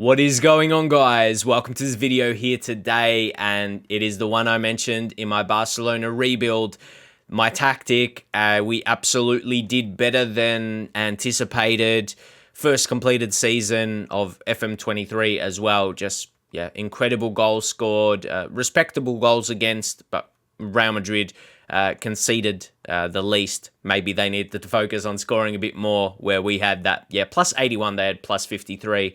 What is going on, guys? Welcome to this video here today, and it is the one I mentioned in my Barcelona rebuild. My tactic, we absolutely did better than anticipated. First completed season of FM23 as well. Just, incredible goals scored, respectable goals against, but Real Madrid conceded the least. Maybe they needed to focus on scoring a bit more, where we had that, plus 81, they had plus 53.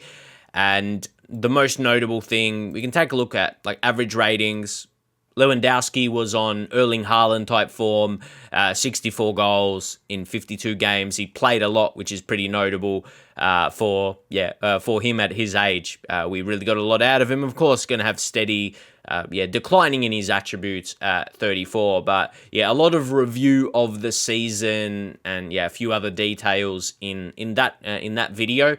And the most notable thing, we can take a look at like average ratings. Lewandowski was on Erling Haaland type form, 64 goals in 52 games. He played a lot, which is pretty notable for him at his age. We really got a lot out of him. Of course, going to have steady, declining in his attributes at 34. But a lot of review of the season and a few other details in that video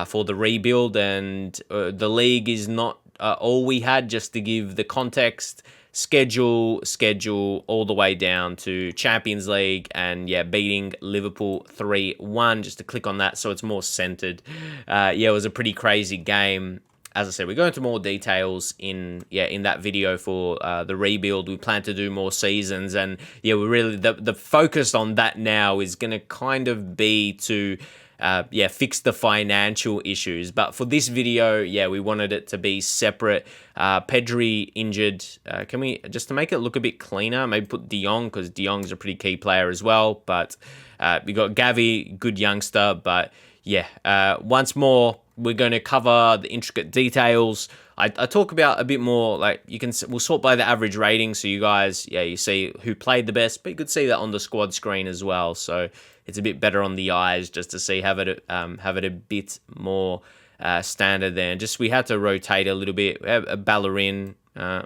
for the rebuild. And the league is not all we had. Just to give the context. Schedule all the way down to Champions League and beating Liverpool 3-1. Just to click on that so it's more centered. It was a pretty crazy game. As I said, we go into more details in that video for the rebuild. We plan to do more seasons, and we're really the focus on that now is going to kind of be to fix the financial issues. But for this video, we wanted it to be separate. Pedri injured. Can we, just to make it look a bit cleaner, maybe put De Jong, because De Jong's a pretty key player as well. But we got Gavi, good youngster. But once more, we're going to cover the intricate details. I talk about a bit more, like we'll sort by the average rating, so you guys, you see who played the best, but you could see that on the squad screen as well. So it's a bit better on the eyes just to see, have it a bit more standard there. And just we had to rotate a little bit. A Ballerin,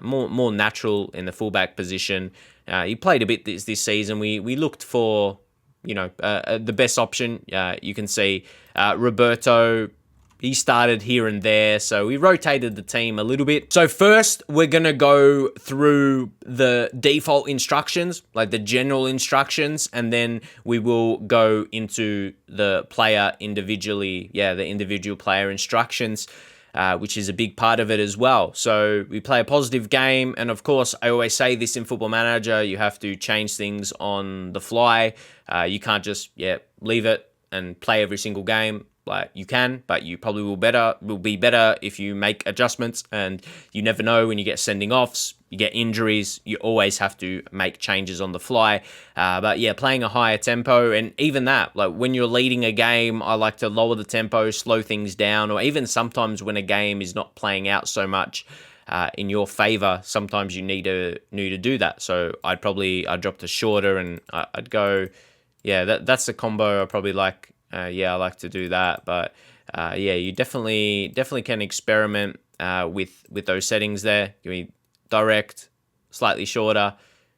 more natural in the fullback position. He played a bit this season. We looked for the best option. You can see Roberto. He started here and there, so we rotated the team a little bit. So first, we're going to go through the default instructions, like the general instructions, and then we will go into the player individually, the individual player instructions, which is a big part of it as well. So we play a positive game, and of course, I always say this in Football Manager, you have to change things on the fly. You can't just, leave it and play every single game. Like you can, but you probably will be better if you make adjustments, and you never know when you get sending offs, you get injuries, you always have to make changes on the fly. But playing a higher tempo, and even that, like when you're leading a game, I like to lower the tempo, slow things down, or even sometimes when a game is not playing out so much in your favor, sometimes you need to do that. So I'd drop to shorter, and I'd go, that's the combo I probably like. I like to do that, but you definitely can experiment with those settings there. Give me direct, slightly shorter.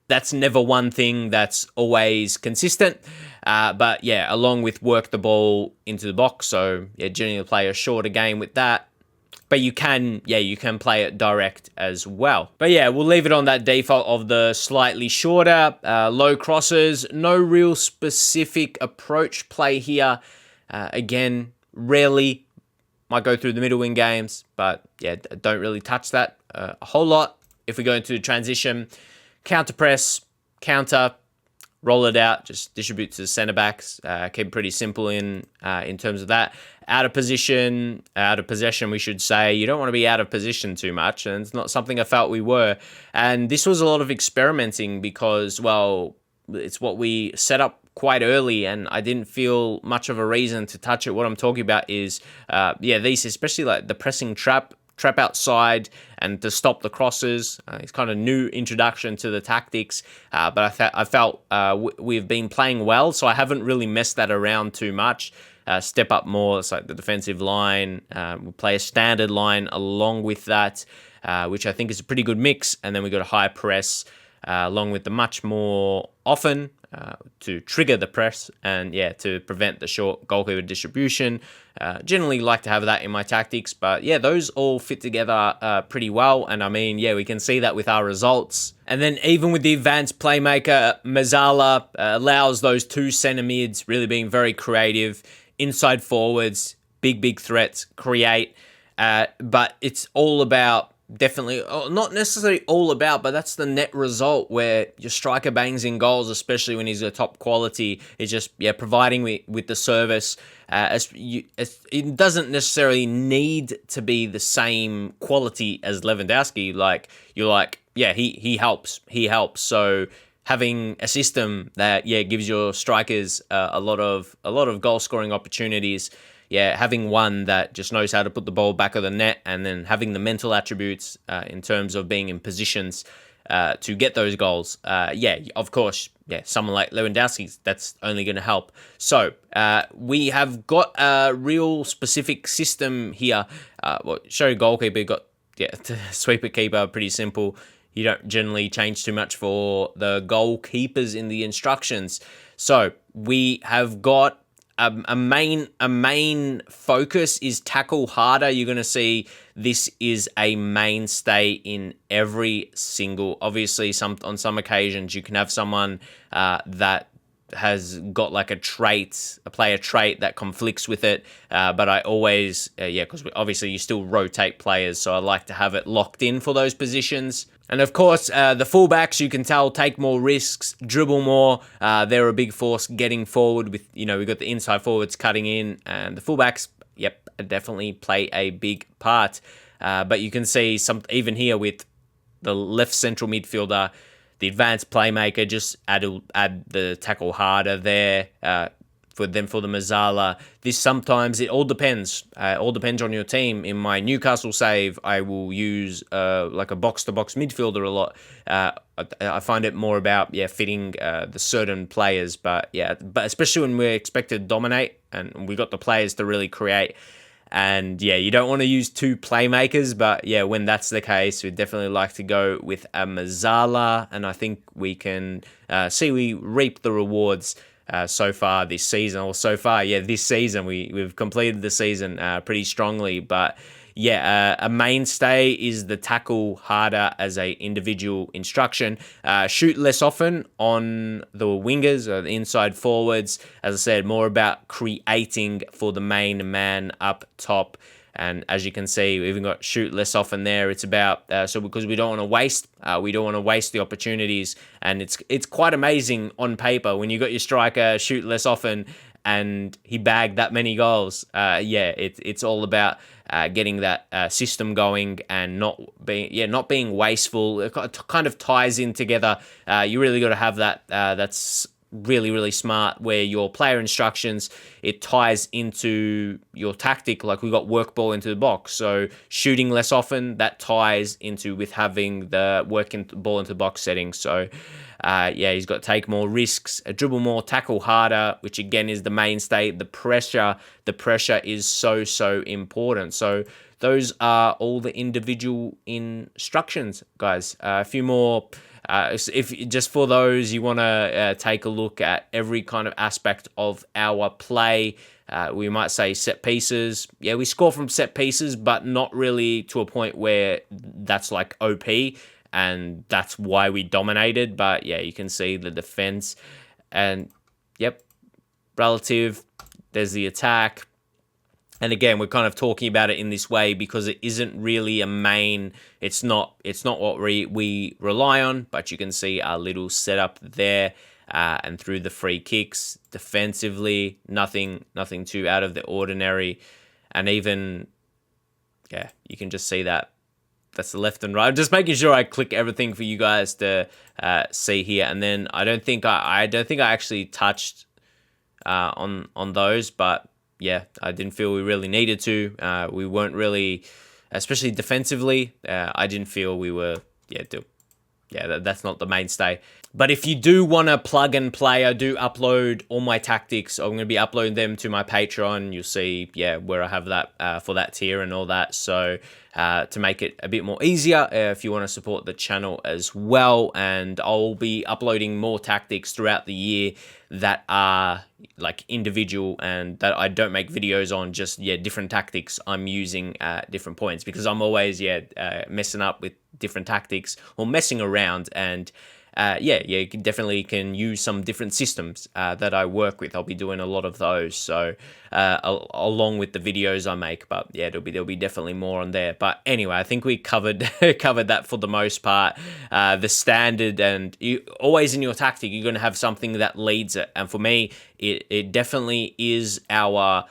That's never one thing that's always consistent, but along with work the ball into the box. So generally play a shorter game with that. But you can play it direct as well. But we'll leave it on that default of the slightly shorter, low crosses. No real specific approach play here. Again, rarely might go through the middle in games, but don't really touch that a whole lot. If we go into transition, counter press, counter, roll it out, just distribute to the centre backs. Keep it pretty simple in terms of that. Out of possession, we should say. You don't want to be out of position too much, and it's not something I felt we were. And this was a lot of experimenting because, it's what we set up quite early, and I didn't feel much of a reason to touch it. What I'm talking about is, these, especially like the pressing trap outside and to stop the crosses. It's kind of new introduction to the tactics, but I felt we've been playing well, so I haven't really messed that around too much. Step up more. It's like the defensive line. We'll play a standard line along with that, which I think is a pretty good mix. And then we got a high press along with the much more often to trigger the press and to prevent the short goalkeeper distribution. Generally like to have that in my tactics, but those all fit together pretty well. And I mean, we can see that with our results. And then even with the advanced playmaker, Mazzala allows those two centre mids really being very creative. Inside forwards, big threats, create. But it's all about, definitely not necessarily all about, but that's the net result where your striker bangs in goals, especially when he's a top quality. Is just providing with the service. It doesn't necessarily need to be the same quality as Lewandowski. Like you're like, he helps. So having a system that gives your strikers a lot of goal scoring opportunities. Having one that just knows how to put the ball back of the net, and then having the mental attributes in terms of being in positions to get those goals. Of course, someone like Lewandowski, that's only going to help. So we have got a real specific system here. Show goalkeeper, got sweeper keeper, pretty simple. You don't generally change too much for the goalkeepers in the instructions. So we have got a main focus is tackle harder. You're going to see this is a mainstay in every single. Obviously, on some occasions you can have someone that has got like a player trait that conflicts with it. But I always, because obviously you still rotate players, so I like to have it locked in for those positions. And of course, the fullbacks, you can tell, take more risks, dribble more. They're a big force getting forward with, we've got the inside forwards cutting in, and the fullbacks, definitely play a big part. But you can see even here with the left central midfielder, the advanced playmaker, just add the tackle harder there. For the Mazzala. Sometimes it all depends. All depends on your team. In my Newcastle save, I will use like a box-to-box midfielder a lot. I find it more about fitting the certain players, but especially when we're expected to dominate and we got the players to really create. And you don't want to use two playmakers, but when that's the case, we definitely like to go with a Mazzala, and I think we can see we reap the rewards. So far this season, this season, we've completed the season pretty strongly. But a mainstay is the tackle harder as a individual instruction. Shoot less often on the wingers or the inside forwards. As I said, more about creating for the main man up top. And as you can see, we've even got shoot less often there. It's about because we don't want to waste. We don't want to waste the opportunities, and it's quite amazing on paper when you got your striker shoot less often and he bagged that many goals. It's all about getting that system going and not being wasteful. It kind of ties in together. You really got to have that. That's really, really smart, where your player instructions, it ties into your tactic. Like we got work ball into the box, so shooting less often, that ties into with having the working ball into the box setting. So he's got to take more risks, dribble more, tackle harder, which again is the mainstay. The pressure is so important. So those are all the individual instructions, guys. A few more. If just for those, you want to take a look at every kind of aspect of our play. We might say set pieces. We score from set pieces, but not really to a point where that's like OP, and that's why we dominated. But you can see the defense, and relative. There's the attack. And again, we're kind of talking about it in this way because it isn't really a main. It's not what we rely on, but you can see our little setup there. And through the free kicks, defensively, nothing too out of the ordinary. And even, you can just see that. That's the left and right. I'm just making sure I click everything for you guys to see here. And then I don't think I actually touched on those, but I didn't feel we really needed to. We weren't really, especially defensively. I didn't feel we were. That's not the mainstay. But if you do want to plug and play, I do upload all my tactics. I'm going to be uploading them to my Patreon. You'll see, where I have that for that tier and all that. So to make it a bit more easier, if you want to support the channel as well. And I'll be uploading more tactics throughout the year that are like individual and that I don't make videos on, just different tactics I'm using at different points, because I'm always messing up with different tactics or messing around, and you definitely can use some different systems that I work with. I'll be doing a lot of those, so along with the videos I make. But yeah, there'll be definitely more on there. But anyway, I think we covered covered that for the most part. The standard, and always in your tactic, you're going to have something that leads it. And for me, it definitely is our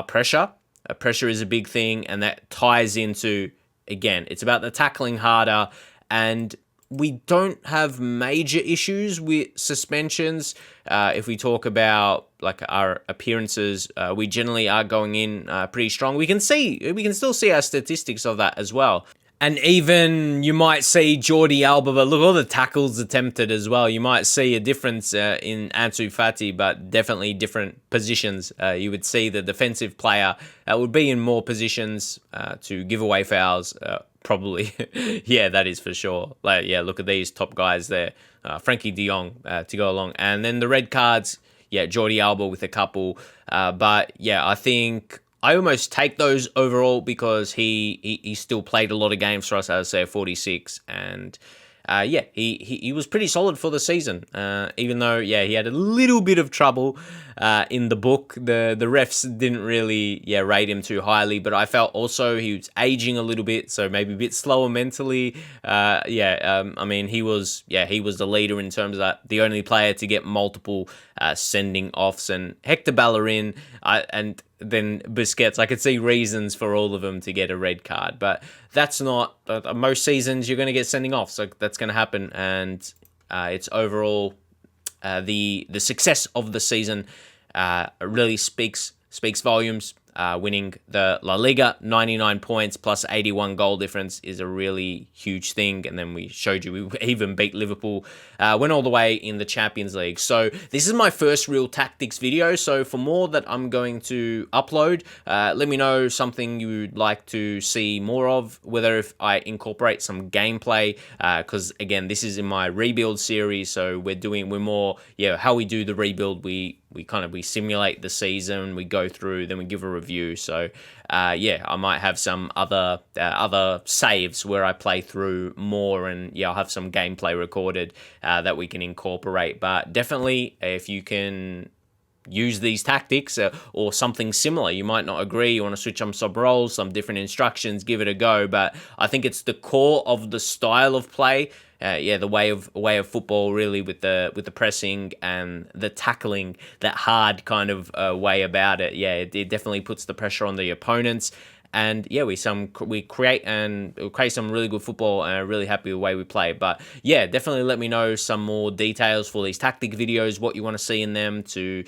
pressure. Pressure is a big thing, and that ties into, again, it's about the tackling harder, and we don't have major issues with suspensions. If we talk about like our appearances, we generally are going in pretty strong. We can still see our statistics of that as well. And even you might see Jordi Alba, but look, all the tackles attempted as well. You might see a difference in Ansu Fati, but definitely different positions. You would see the defensive player would be in more positions to give away fouls, probably. Yeah, that is for sure. Like, yeah, look at these top guys there. Frankie de Jong to go along. And then the red cards, yeah, Jordi Alba with a couple. But yeah, I think I almost take those overall because he still played a lot of games for us, as I say, 46, and he was pretty solid for the season. Even though he had a little bit of trouble in the book, the refs didn't really rate him too highly, but I felt also he was aging a little bit, so maybe a bit slower mentally. I mean, he was the leader in terms of that, the only player to get multiple sending offs, and Hector Bellerin and then Busquets, I could see reasons for all of them to get a red card, but that's not most seasons you're going to get sending off, so that's going to happen, and it's overall the success of the season really speaks volumes. Winning the La Liga, 99 points plus 81 goal difference is a really huge thing. And then we showed you we even beat Liverpool, went all the way in the Champions League. So this is my first real tactics video. So for more that I'm going to upload, let me know something you'd like to see more of, whether if I incorporate some gameplay, because again, this is in my rebuild series. So we're more, how we do the rebuild. We simulate the season, we go through, then we give a review. So I might have some other saves where I play through more, and I'll have some gameplay recorded that we can incorporate. But definitely, if you can use these tactics or something similar, you might not agree, you want to switch on some roles, some different instructions, give it a go. But I think it's the core of the style of play. The way of football, really, with the pressing and the tackling, that hard kind of way about it. It definitely puts the pressure on the opponents, and we create some really good football, and I'm really happy with the way we play. But definitely let me know some more details for these tactic videos, what you want to see in them, to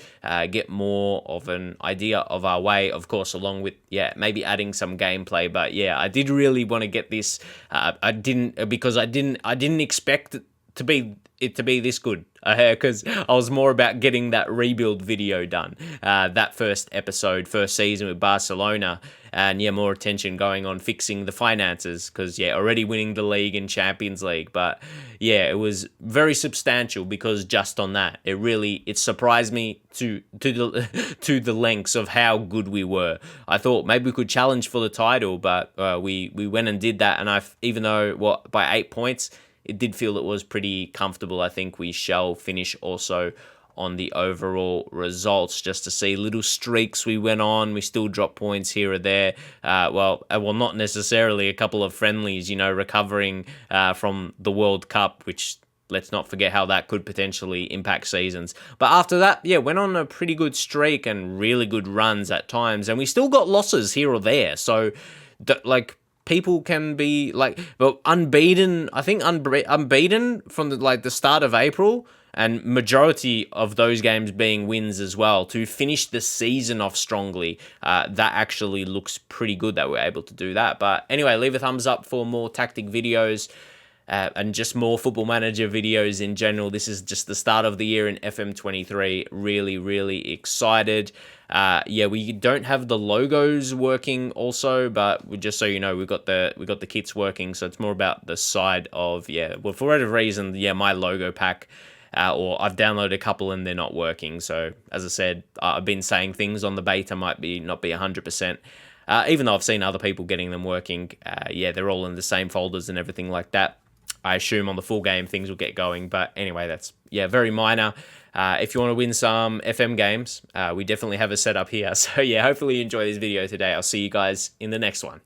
get more of an idea of our way, of course, along with maybe adding some gameplay. But I did really want to get this. I didn't expect it to be this good, because I was more about getting that rebuild video done, that first season with Barcelona, and more attention going on fixing the finances, because already winning the league and Champions League. But it was very substantial, because just on that, it surprised me to the lengths of how good we were. I thought maybe we could challenge for the title, but we went and did that, and even though by 8 points, it did feel it was pretty comfortable. I think we shall finish also on the overall results, just to see little streaks we went on. We still dropped points here or there. Not necessarily. A couple of friendlies, recovering from the World Cup, which, let's not forget how that could potentially impact seasons. But after that, went on a pretty good streak and really good runs at times, and we still got losses here or there. So, people can be unbeaten. I think unbeaten from the start of April, and majority of those games being wins as well, to finish the season off strongly. That actually looks pretty good that we're able to do that. But anyway, leave a thumbs up for more tactic videos. And just more Football Manager videos in general. This is just the start of the year in FM23. Really, really excited. We don't have the logos working also, but just so you know, we got the kits working. So it's more about the side of for whatever reason, my logo pack. Or I've downloaded a couple and they're not working. So as I said, I've been saying things on the beta might not be 100%. Even though I've seen other people getting them working. They're all in the same folders and everything like that. I assume on the full game things will get going. But anyway, that's, yeah, very minor. If you want to win some FM games, we definitely have a setup here. So yeah, hopefully you enjoy this video today. I'll see you guys in the next one.